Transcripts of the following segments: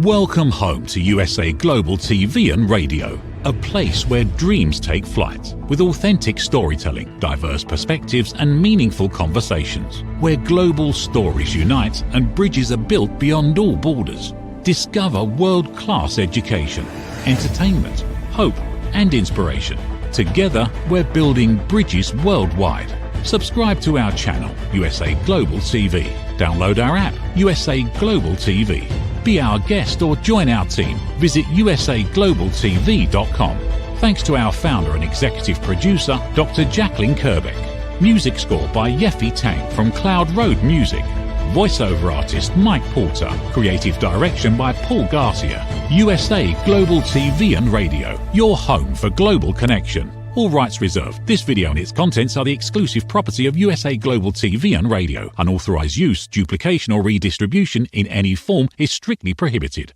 Welcome home to USA Global TV and Radio, a place where dreams take flight with authentic storytelling, diverse perspectives and meaningful conversations, where global stories unite and bridges are built beyond all borders. Discover world-class education, entertainment, hope and inspiration. Together, we're building bridges worldwide. Subscribe to our channel, USA Global TV. Download our app, USA Global TV. Be our guest or join our team. Visit usaglobaltv.com. Thanks to our founder and executive producer, Dr. Jacalyn Kerbeck. Music score by Yeffy Tang from Cloud Road Music. Voiceover artist Mike Porter. Creative direction by Paul Garcia. USA Global TV and Radio. Your home for global connection. All rights reserved. This video and its contents are the exclusive property of USA Global TV and Radio. Unauthorized use, duplication or redistribution in any form is strictly prohibited.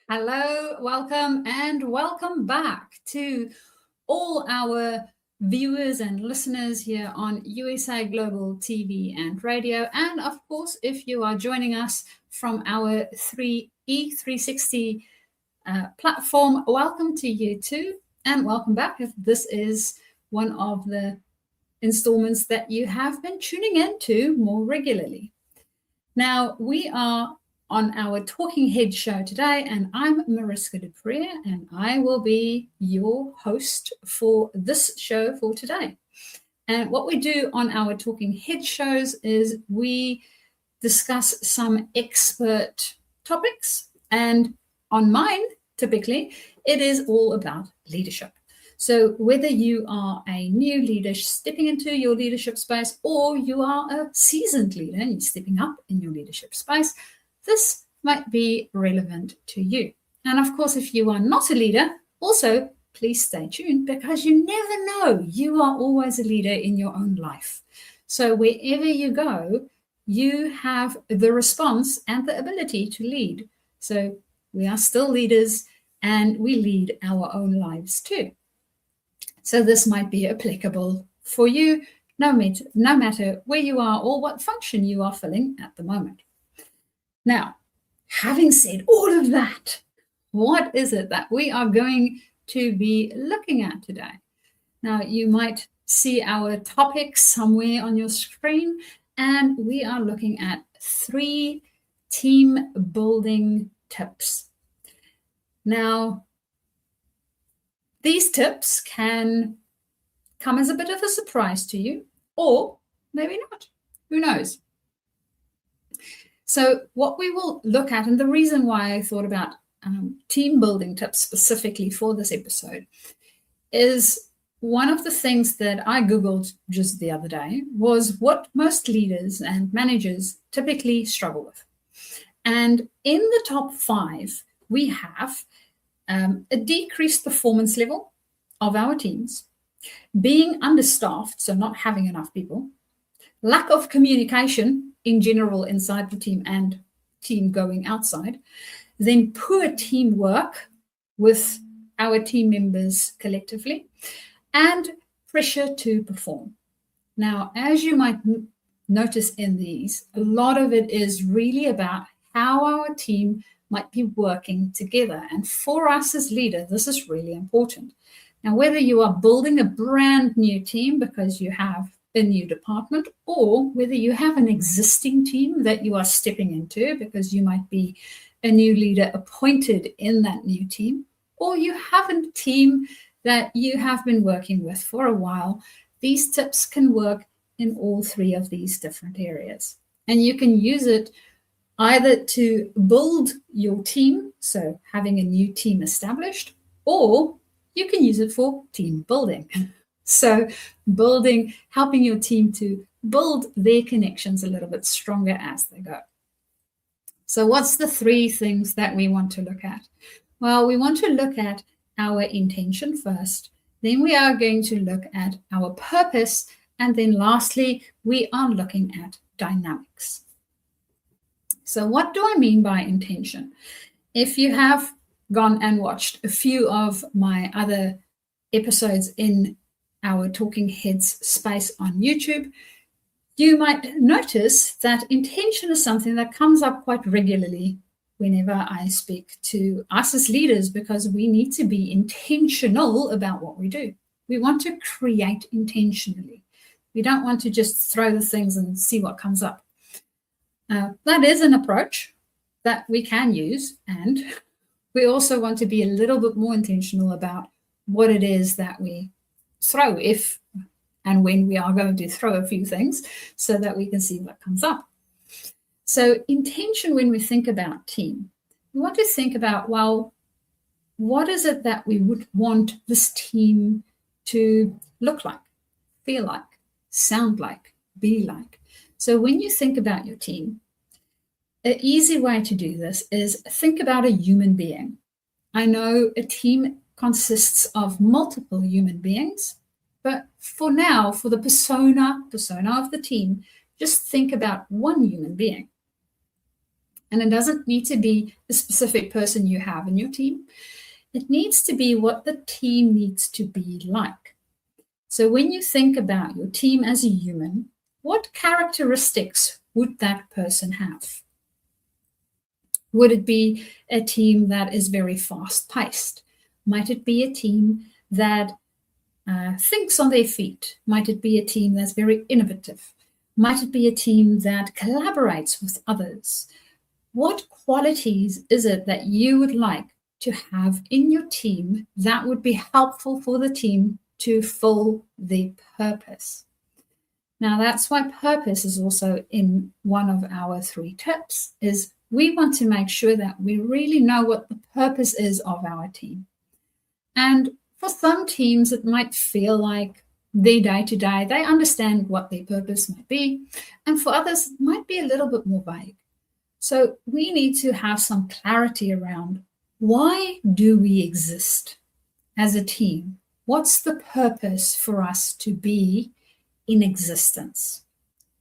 Hello, welcome and welcome back to all our viewers and listeners here on USA Global TV and Radio. And of course, if you are joining us from our E360 platform, welcome to you too, and welcome back if this is one of the installments that you have been tuning into more regularly. Now, we are on our Talking Head show today, and I'm Mariska Du Preez, and I will be your host for this show for today. And what we do on our Talking Head shows is we discuss some expert topics, and on mine, typically, it is all about leadership. So whether you are a new leader stepping into your leadership space, or you are a seasoned leader and you're stepping up in your leadership space, this might be relevant to you. And of course, if you are not a leader, also please stay tuned, because you never know. You are always a leader in your own life. So wherever you go, you have the response and the ability to lead. So we are still leaders, and we lead our own lives too. So this might be applicable for you, no matter where you are or what function you are filling at the moment. Now, having said all of that, what is it that we are going to be looking at today? Now, you might see our topics somewhere on your screen, and we are looking at 3 team building tips. Now, these tips can come as a bit of a surprise to you, or maybe not. Who knows? So what we will look at, and the reason why I thought about team building tips specifically for this episode, is one of the things that I Googled just the other day was what most leaders and managers typically struggle with. And in the top 5, we have a decreased performance level of our teams, being understaffed, so not having enough people, lack of communication in general inside the team and team going outside, then poor teamwork with our team members collectively, and pressure to perform. Now, as you might notice in these, a lot of it is really about how our team might be working together. And for us as leaders, this is really important. Now, whether you are building a brand new team because you have a new department, or whether you have an existing team that you are stepping into because you might be a new leader appointed in that new team, or you have a team that you have been working with for a while, these tips can work in all 3 of these different areas. And you can use it either to build your team, so having a new team established, or you can use it for team building. So building, helping your team to build their connections a little bit stronger as they go. So what's the 3 things that we want to look at? Well, we want to look at our intention first. Then we are going to look at our purpose. And then lastly, we are looking at dynamics. So what do I mean by intention? If you have gone and watched a few of my other episodes in our Talking Heads space on YouTube, you might notice that intention is something that comes up quite regularly whenever I speak to us as leaders, because we need to be intentional about what we do. We want to create intentionally. We don't want to just throw the things and see what comes up. That is an approach that we can use, and we also want to be a little bit more intentional about what it is that we throw, if and when we are going to throw a few things, so that we can see what comes up. So intention, when we think about team, we want to think about, well, what is it that we would want this team to look like, feel like, sound like, be like? So when you think about your team, an easy way to do this is think about a human being. I know a team consists of multiple human beings, but for now, for the persona of the team, just think about one human being. And it doesn't need to be a specific person you have in your team. It needs to be what the team needs to be like. So when you think about your team as a human, what characteristics would that person have? Would it be a team that is very fast-paced? Might it be a team that thinks on their feet? Might it be a team that's very innovative? Might it be a team that collaborates with others? What qualities is it that you would like to have in your team that would be helpful for the team to fill their purpose? Now, that's why purpose is also in one of our 3 tips, is we want to make sure that we really know what the purpose is of our team. And for some teams, it might feel like their day-to-day, they understand what their purpose might be. And for others, it might be a little bit more vague. So we need to have some clarity around, why do we exist as a team? What's the purpose for us to be in existence?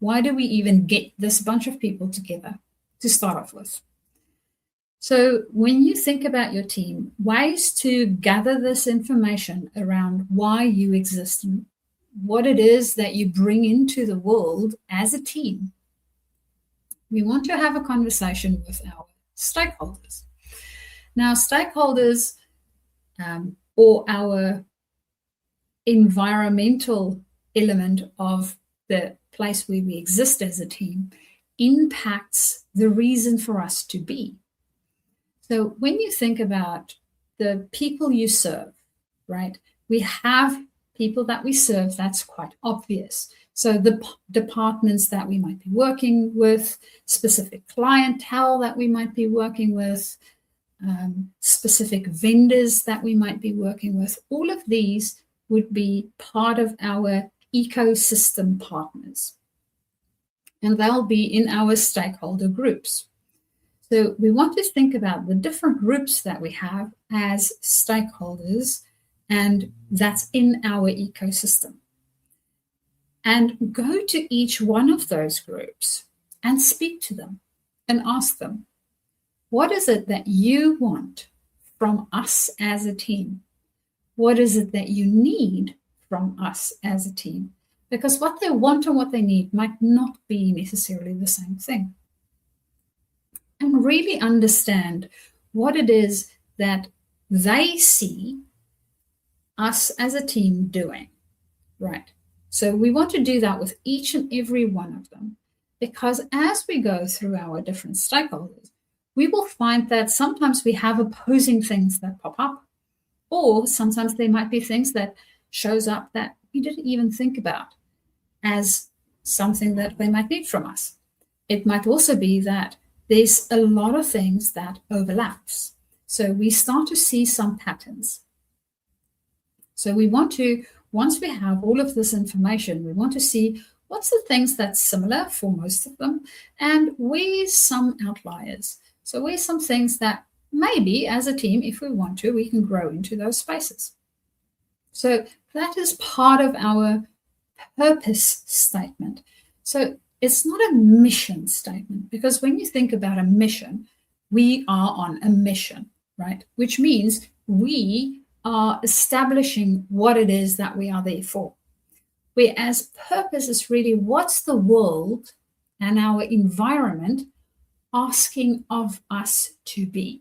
Why do we even get this bunch of people together to start off with? So when you think about your team, ways to gather this information around why you exist and what it is that you bring into the world as a team, we want to have a conversation with our stakeholders. Now, stakeholders or our environmental element of the place where we exist as a team impacts the reason for us to be. So when you think about the people you serve, right, we have people that we serve, that's quite obvious. So the departments that we might be working with, specific clientele that we might be working with, specific vendors that we might be working with, all of these would be part of our ecosystem partners. And they'll be in our stakeholder groups. So we want to think about the different groups that we have as stakeholders, and that's in our ecosystem. And go to each one of those groups and speak to them and ask them, what is it that you want from us as a team? What is it that you need from us as a team? Because what they want and what they need might not be necessarily the same thing. And really understand what it is that they see us as a team doing, right? So we want to do that with each and every one of them, because as we go through our different stakeholders, we will find that sometimes we have opposing things that pop up, or sometimes there might be things that shows up that we didn't even think about as something that they might need from us. It might also be that there's a lot of things that overlaps. So we start to see some patterns. So we want to, once we have all of this information, we want to see what's the things that's similar for most of them, and where's some outliers. So where's some things that maybe as a team, if we want to, we can grow into those spaces. So that is part of our purpose statement. So it's not a mission statement, because when you think about a mission, we are on a mission, right? Which means we are establishing what it is that we are there for. Whereas purpose is really what's the world and our environment asking of us to be.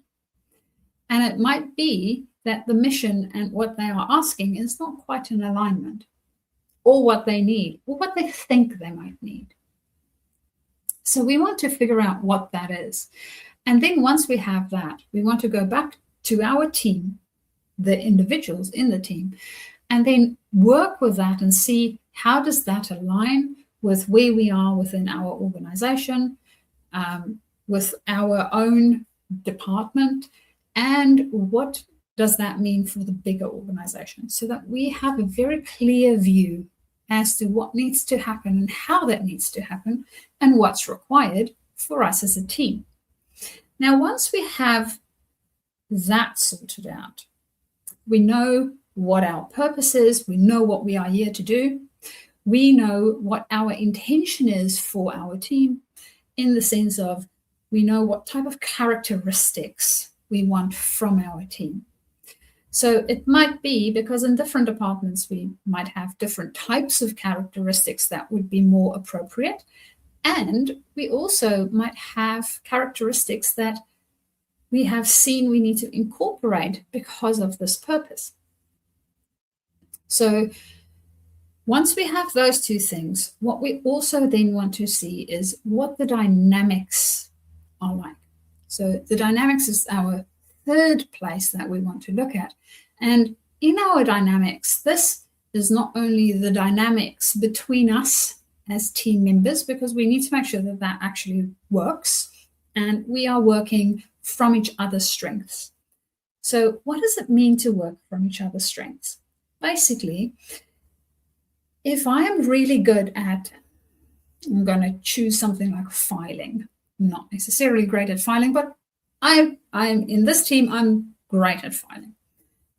And it might be that the mission and what they are asking is not quite in alignment, or what they need, or what they think they might need. So we want to figure out what that is. And then once we have that, we want to go back to our team, the individuals in the team, and then work with that and see how does that align with where we are within our organization, with our own department, and what does that mean for the bigger organization, so that we have a very clear view as to what needs to happen and how that needs to happen and what's required for us as a team. Now, once we have that sorted out, we know what our purpose is, we know what we are here to do, we know what our intention is for our team, in the sense of we know what type of characteristics we want from our team. So it might be, because in different departments, we might have different types of characteristics that would be more appropriate. And we also might have characteristics that we have seen we need to incorporate because of this purpose. So once we have those two things, what we also then want to see is what the dynamics are like. So the dynamics is our third place that we want to look at. And in our dynamics, this is not only the dynamics between us as team members, because we need to make sure that that actually works and we are working from each other's strengths. So what does it mean to work from each other's strengths? Basically, if I am really good at, I'm going to choose something like filing, not necessarily great at filing, but I'm in this team, I'm great at filing.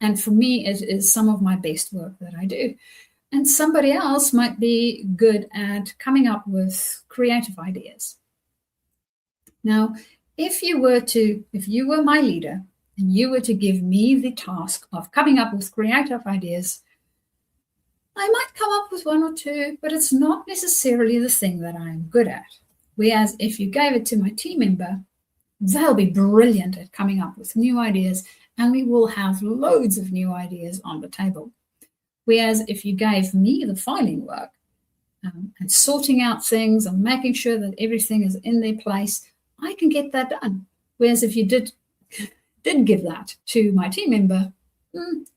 And for me, it is some of my best work that I do. And somebody else might be good at coming up with creative ideas. Now, if you were my leader and you were to give me the task of coming up with creative ideas, I might come up with one or two, but it's not necessarily the thing that I'm good at. Whereas if you gave it to my team member, they'll be brilliant at coming up with new ideas, and we will have loads of new ideas on the table. Whereas if you gave me the filing work and sorting out things and making sure that everything is in their place, I can get that done. Whereas if you did give that to my team member,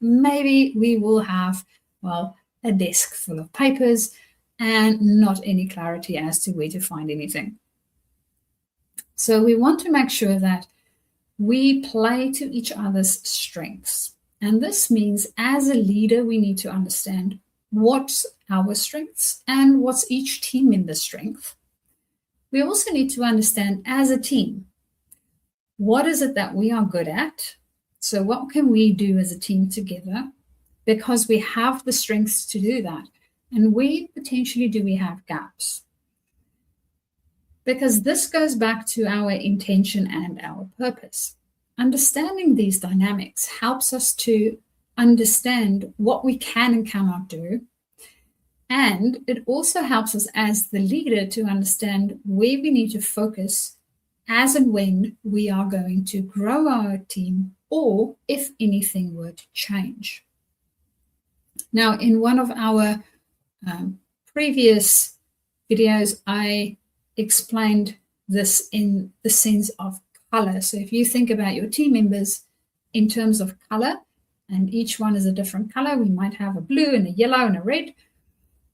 maybe we will have, well, a desk full of papers and not any clarity as to where to find anything. So we want to make sure that we play to each other's strengths. And this means as a leader, we need to understand what's our strengths and what's each team member's strength. We also need to understand as a team, what is it that we are good at? So what can we do as a team together? Because we have the strengths to do that. And where potentially do we have gaps? Because this goes back to our intention and our purpose. Understanding these dynamics helps us to understand what we can and cannot do. And it also helps us as the leader to understand where we need to focus as and when we are going to grow our team, or if anything were to change. Now, in one of our previous videos, I explained this in the sense of color. So if you think about your team members in terms of color, and each one is a different color, we might have a blue and a yellow and a red.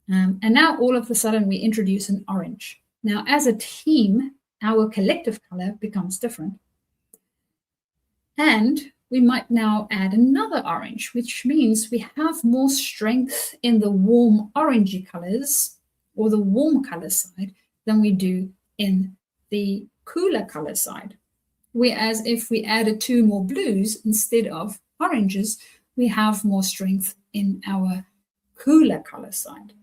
And now all of a sudden we introduce an orange. Now, as a team, our collective color becomes different. And we might now add another orange, which means we have more strength in the warm orangey colors, or the warm color side, than we do in the cooler color side. Whereas if we added two more blues instead of oranges, we have more strength in our cooler color side.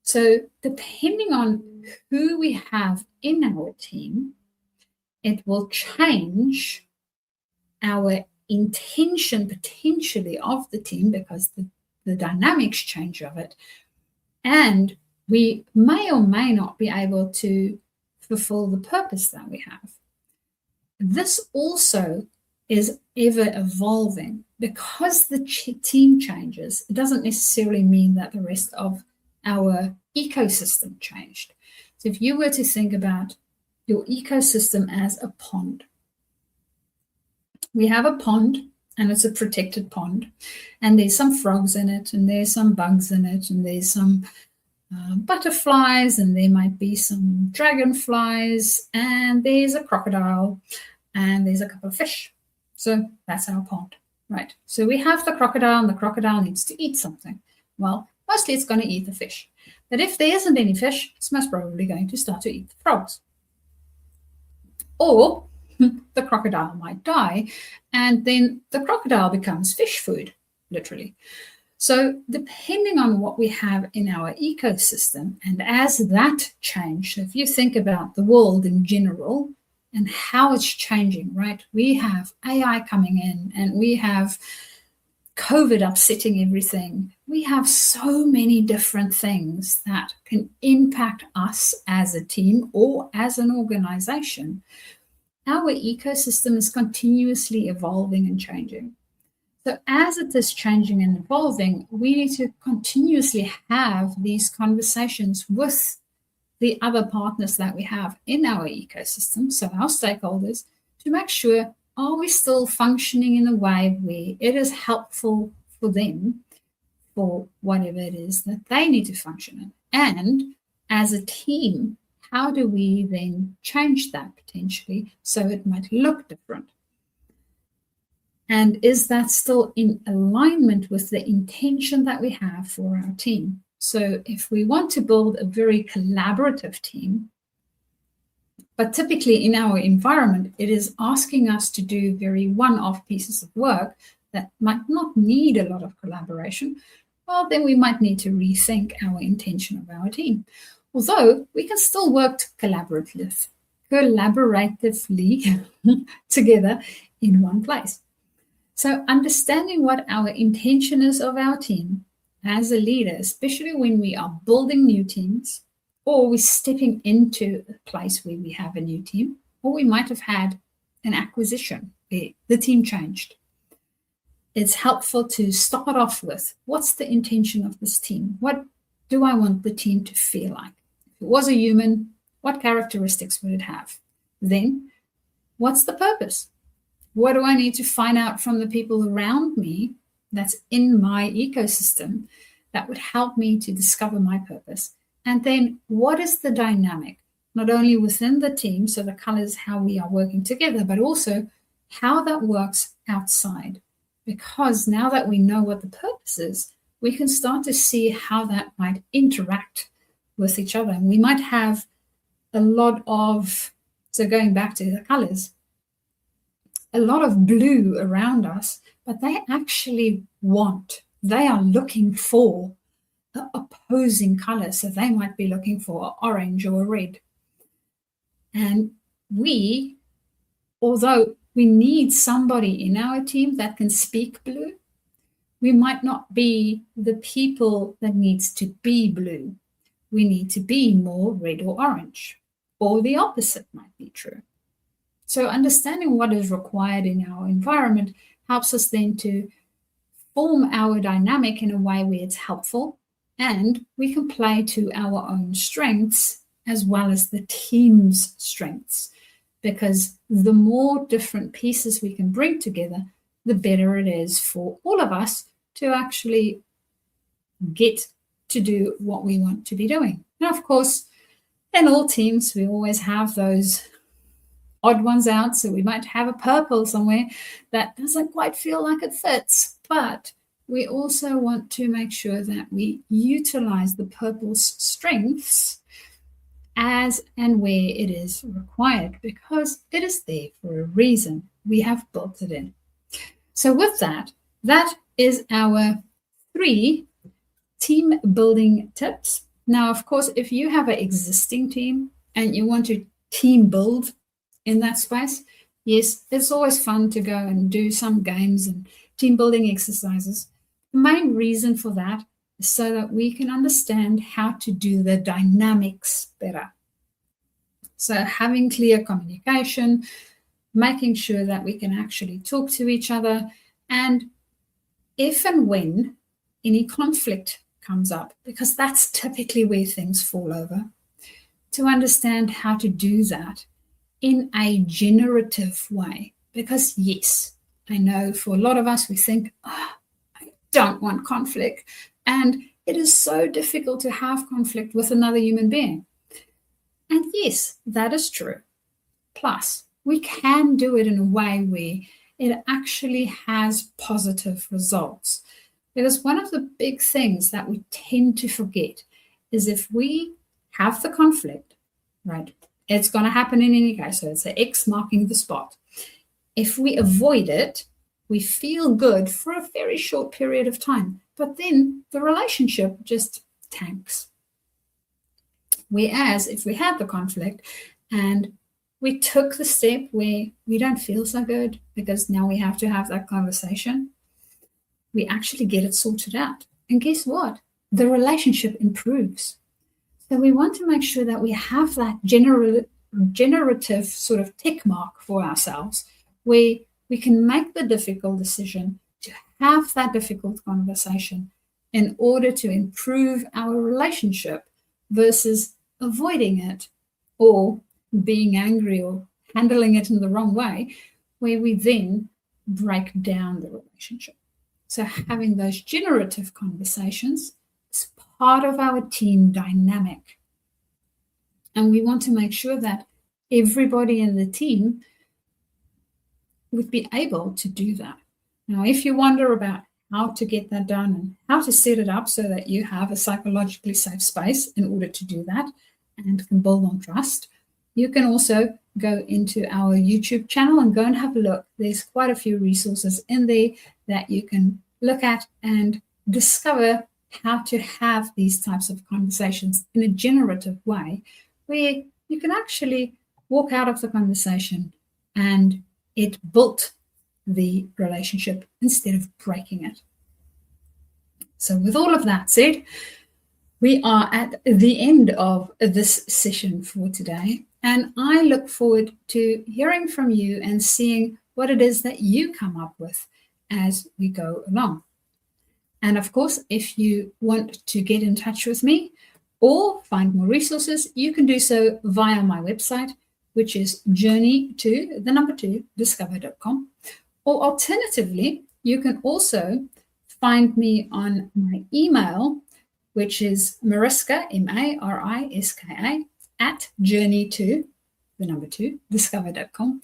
So depending on who we have in our team, it will change our intention potentially of the team, because the dynamics change of it. And we may or may not be able to fulfill the purpose that we have. This also is ever evolving. Because the team changes, it doesn't necessarily mean that the rest of our ecosystem changed. So if you were to think about your ecosystem as a pond, we have a pond, and it's a protected pond, and there's some frogs in it, and there's some bugs in it, and there's some butterflies, and there might be some dragonflies, and there's a crocodile, and there's a couple of fish. So that's our pond, right? So we have the crocodile, and the crocodile needs to eat something. Well, mostly it's going to eat the fish. But if there isn't any fish, it's most probably going to start to eat the frogs. Or the crocodile might die, and then the crocodile becomes fish food, literally. So depending on what we have in our ecosystem, and as that changes, if you think about the world in general and how it's changing, right? We have AI coming in, and we have COVID upsetting everything. We have so many different things that can impact us as a team or as an organization. Our ecosystem is continuously evolving and changing. So as it is changing and evolving, we need to continuously have these conversations with the other partners that we have in our ecosystem, so our stakeholders, to make sure, are we still functioning in a way where it is helpful for them for whatever it is that they need to function in? And as a team, how do we then change that potentially so it might look different? And is that still in alignment with the intention that we have for our team? So if we want to build a very collaborative team, but typically in our environment, it is asking us to do very one-off pieces of work that might not need a lot of collaboration, well, then we might need to rethink our intention of our team. Although we can still work collaboratively together in one place. So understanding what our intention is of our team as a leader, especially when we are building new teams, or we're stepping into a place where we have a new team, or we might have had an acquisition where the team changed. It's helpful to start off with, what's the intention of this team? What do I want the team to feel like? If it was a human, what characteristics would it have? Then, what's the purpose? What do I need to find out from the people around me that's in my ecosystem that would help me to discover my purpose? And then what is the dynamic, not only within the team, so the colors, how we are working together, but also how that works outside. Because now that we know what the purpose is, we can start to see how that might interact with each other. And we might have a lot of, so going back to the colors, a lot of blue around us, but they are looking for the opposing color. So they might be looking for orange or red. And although we need somebody in our team that can speak blue, we might not be the people that needs to be blue. We need to be more red or orange, or the opposite might be true. So understanding what is required in our environment helps us then to form our dynamic in a way where it's helpful, and we can play to our own strengths as well as the team's strengths. Because the more different pieces we can bring together, the better it is for all of us to actually get to do what we want to be doing. Now, of course, in all teams, we always have those odd ones out. So we might have a purple somewhere that doesn't quite feel like it fits, but we also want to make sure that we utilize the purple's strengths as and where it is required, because it is there for a reason. We have built it in. So with that is our 3 team building tips. Now, of course, if you have an existing team and you want to team build in that space, yes, it's always fun to go and do some games and team building exercises. The main reason for that so that we can understand how to do the dynamics better. So having clear communication, making sure that we can actually talk to each other, and if and when any conflict comes up, because that's typically where things fall over, to understand how to do that in a generative way. Because yes, I know for a lot of us, we think, I don't want conflict. And it is so difficult to have conflict with another human being. And yes, that is true. Plus, we can do it in a way where it actually has positive results. Because one of the big things that we tend to forget is if we have the conflict, right, it's going to happen in any case. So it's an X marking the spot. If we avoid it, we feel good for a very short period of time, but then the relationship just tanks. Whereas if we had the conflict and we took the step where we don't feel so good because now we have to have that conversation, we actually get it sorted out. And guess what? The relationship improves. So we want to make sure that we have that generative sort of tick mark for ourselves where we can make the difficult decision to have that difficult conversation in order to improve our relationship versus avoiding it or being angry or handling it in the wrong way, where we then break down the relationship. So having those generative conversations is part of our team dynamic. And we want to make sure that everybody in the team would be able to do that. Now, if you wonder about how to get that done and how to set it up so that you have a psychologically safe space in order to do that and can build on trust, you can also go into our YouTube channel and go and have a look. There's quite a few resources in there that you can look at and discover how to have these types of conversations in a generative way where you can actually walk out of the conversation and it built the relationship instead of breaking it. So with all of that said, we are at the end of this session for today, and I look forward to hearing from you and seeing what it is that you come up with as we go along. And of course, if you want to get in touch with me or find more resources, you can do so via my website, which is journey2discover.com. Or alternatively, you can also find me on my email, which is Mariska, Mariska, at journey2discover.com,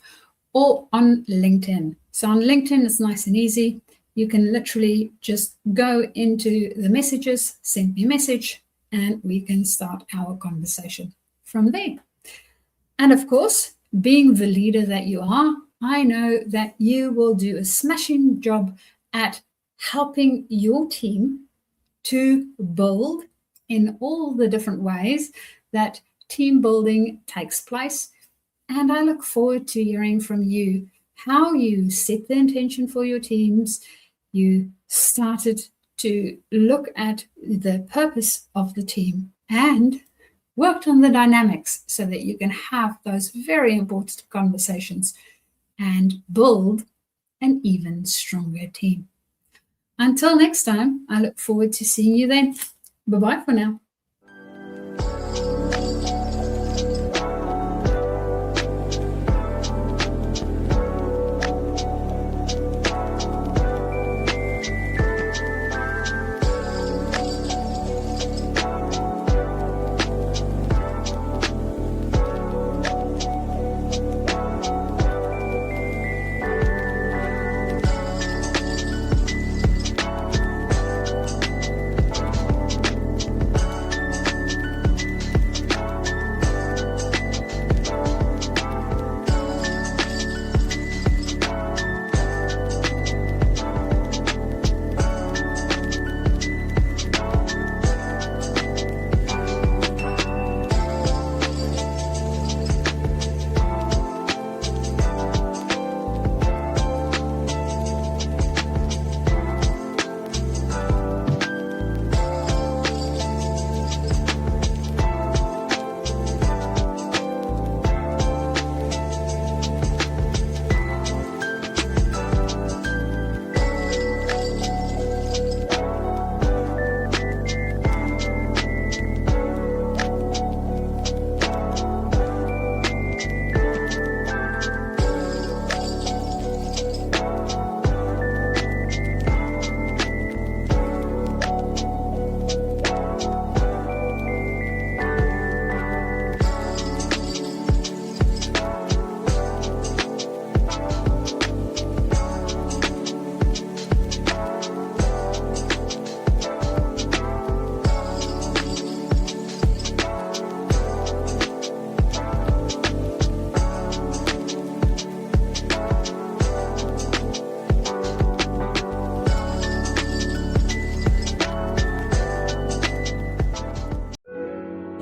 or on LinkedIn. So on LinkedIn, it's nice and easy. You can literally just go into the messages, send me a message, and we can start our conversation from there. And of course, being the leader that you are, I know that you will do a smashing job at helping your team to build in all the different ways that team building takes place. And I look forward to hearing from you how you set the intention for your teams. You started to look at the purpose of the team and worked on the dynamics so that you can have those very important conversations and build an even stronger team. Until next time, I look forward to seeing you then. Bye-bye for now.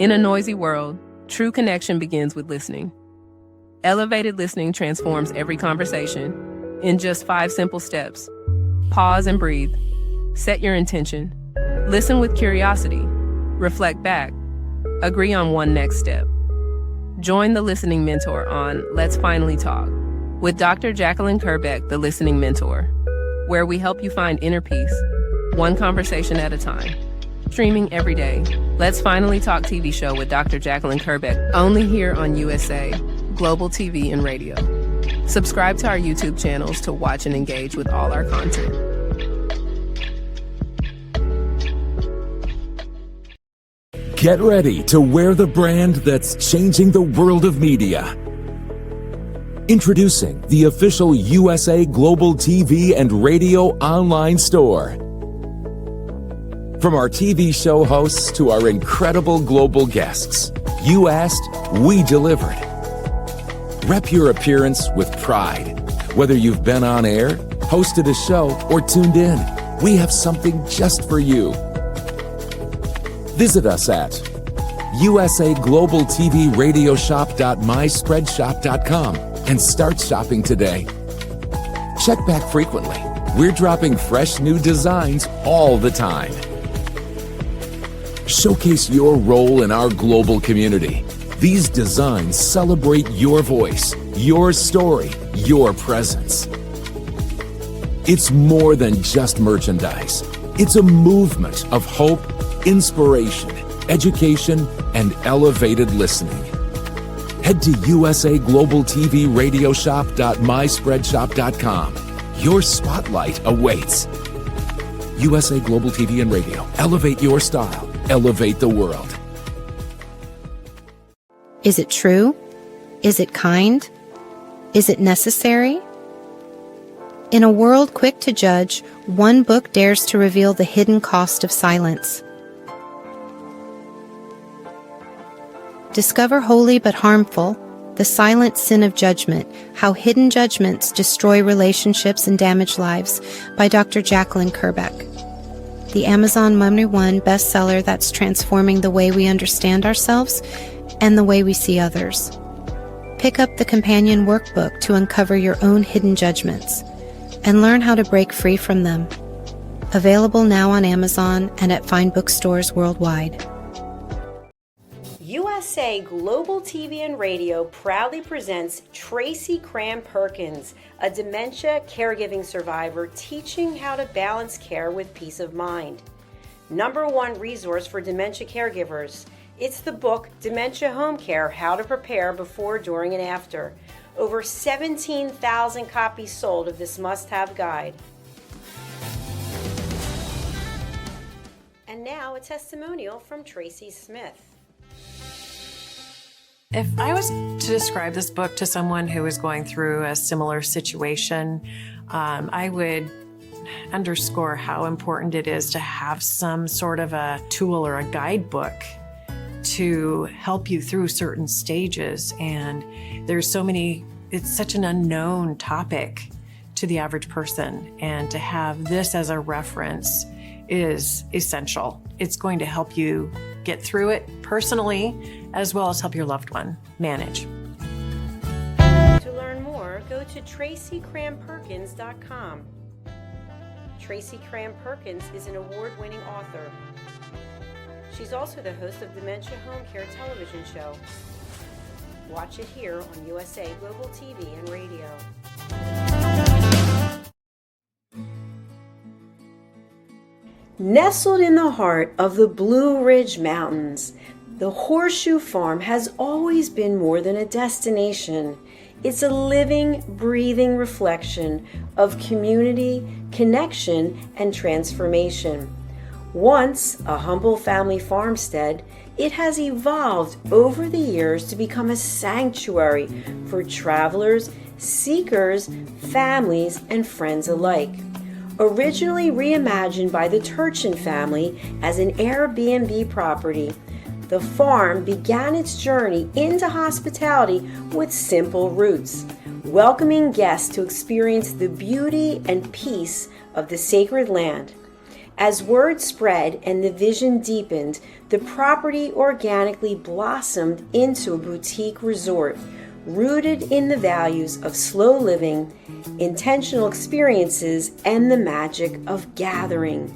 In a noisy world, true connection begins with listening. Elevated listening transforms every conversation in just 5 simple steps. Pause and breathe. Set your intention. Listen with curiosity. Reflect back. Agree on one next step. Join the Listening Mentor on Let's Finally Talk with Dr. Jacalyn Kerbeck, the Listening Mentor, where we help you find inner peace, one conversation at a time. Streaming every day, Let's Finally Talk TV show with Dr. Jacalyn Kerbeck, only here on USA, Global TV and Radio. Subscribe to our YouTube channels to watch and engage with all our content. Get ready to wear the brand that's changing the world of media. Introducing the official USA Global TV and Radio online store. From our TV show hosts to our incredible global guests, you asked, we delivered. Rep your appearance with pride. Whether you've been on air, hosted a show, or tuned in, we have something just for you. Visit us at usaglobaltvradioshoп.myspreadshop.com and start shopping today. Check back frequently. We're dropping fresh new designs all the time. Showcase your role in our global community. These designs celebrate your voice, your story, your presence. It's more than just merchandise. It's a movement of hope, inspiration, education, and elevated listening. Head to usaglobaltvradioshoп.myspreadshop.com. Your spotlight awaits. USA Global TV and Radio. Elevate your style. Elevate the world. Is it true? Is it kind? Is it necessary? In a world quick to judge, one book dares to reveal the hidden cost of silence. Discover Holy but Harmful, The Silent Sin of Judgment, How Hidden Judgments Destroy Relationships and Damage Lives by Dr. Jacalyn Kerbeck. The Amazon #1 bestseller that's transforming the way we understand ourselves and the way we see others. Pick up the companion workbook to uncover your own hidden judgments and learn how to break free from them. Available now on Amazon and at fine bookstores worldwide. USA Global TV and Radio proudly presents Tracy Cram-Perkins, a dementia caregiving survivor teaching how to balance care with peace of mind. #1 resource for dementia caregivers. It's the book Dementia Home Care, How to Prepare Before, During, and After. Over 17,000 copies sold of this must-have guide. And now a testimonial from Tracy Smith. If I was to describe this book to someone who is going through a similar situation, I would underscore how important it is to have some sort of a tool or a guidebook to help you through certain stages. And there's so many, it's such an unknown topic to the average person. And to have this as a reference is essential. It's going to help you get through it personally, as well as help your loved one manage. To learn more, go to TracyCramPerkins.com. Tracy Cram-Perkins is an award-winning author. She's also the host of Dementia Home Care television show. Watch it here on USA Global TV and Radio. Nestled in the heart of the Blue Ridge Mountains, the Horseshoe Farm has always been more than a destination. It's a living, breathing reflection of community, connection, and transformation. Once a humble family farmstead, it has evolved over the years to become a sanctuary for travelers, seekers, families, and friends alike. Originally reimagined by the Turchin family as an Airbnb property, the farm began its journey into hospitality with simple roots, welcoming guests to experience the beauty and peace of the sacred land. As word spread and the vision deepened, the property organically blossomed into a boutique resort rooted in the values of slow living, intentional experiences, and the magic of gathering.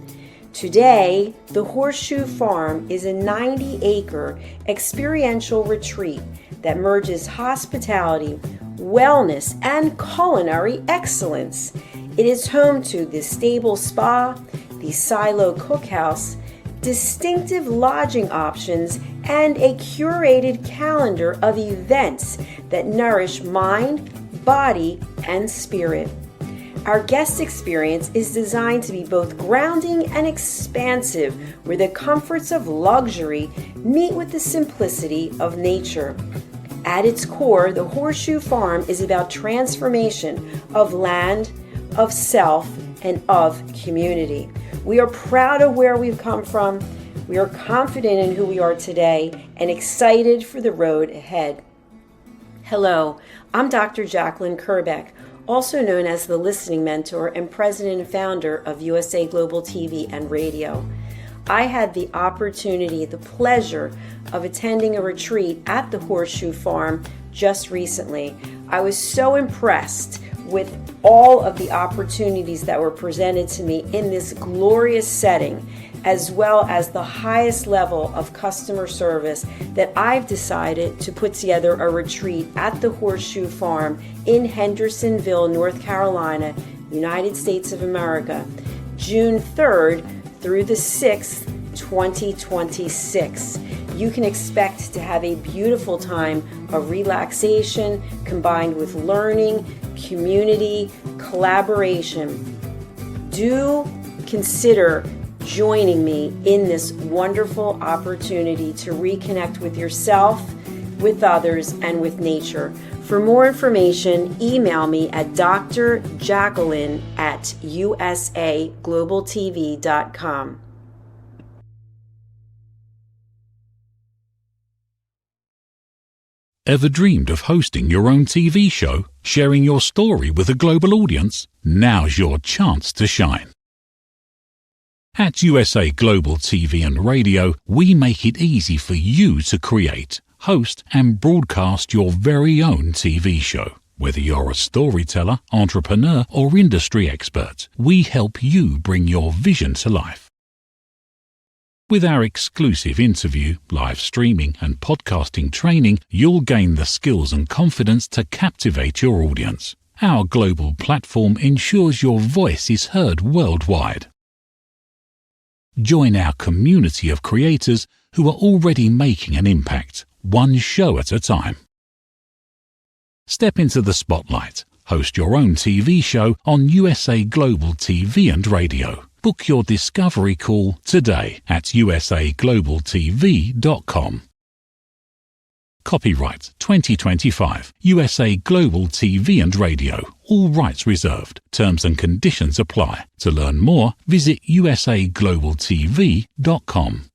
Today, the Horseshoe Farm is a 90-acre experiential retreat that merges hospitality, wellness, and culinary excellence. It is home to the Stable Spa, the Silo Cookhouse, distinctive lodging options, and a curated calendar of events that nourish mind, body, and spirit. Our guest experience is designed to be both grounding and expansive, where the comforts of luxury meet with the simplicity of nature. At its core, the Horseshoe Farm is about transformation of land, of self, and of community. We are proud of where we've come from. We are confident in who we are today and excited for the road ahead. Hello, I'm Dr. Jacalyn Kerbeck, also known as the Listening Mentor and President and Founder of USA Global TV and Radio. I had the opportunity, the pleasure of attending a retreat at the Horseshoe Farm just recently. I was so impressed with all of the opportunities that were presented to me in this glorious setting, as well as the highest level of customer service, that I've decided to put together a retreat at the Horseshoe Farm in Hendersonville, North Carolina, United States of America, June 3rd through the 6th, 2026. You can expect to have a beautiful time of relaxation combined with learning, community, collaboration. Do consider joining me in this wonderful opportunity to reconnect with yourself, with others, and with nature. For more information, email me at drjacalyn@usaglobaltv.com. Ever dreamed of hosting your own TV show, sharing your story with a global audience? Now's your chance to shine. At USA Global TV and Radio, we make it easy for you to create, host, and broadcast your very own TV show. Whether you're a storyteller, entrepreneur, or industry expert, we help you bring your vision to life. With our exclusive interview, live streaming, and podcasting training, you'll gain the skills and confidence to captivate your audience. Our global platform ensures your voice is heard worldwide. Join our community of creators who are already making an impact, one show at a time. Step into the spotlight. Host your own TV show on USA Global TV and Radio. Book your discovery call today at usaglobaltv.com. Copyright 2025 USA Global TV and Radio. All rights reserved. Terms and conditions apply. To learn more, visit usaglobaltv.com.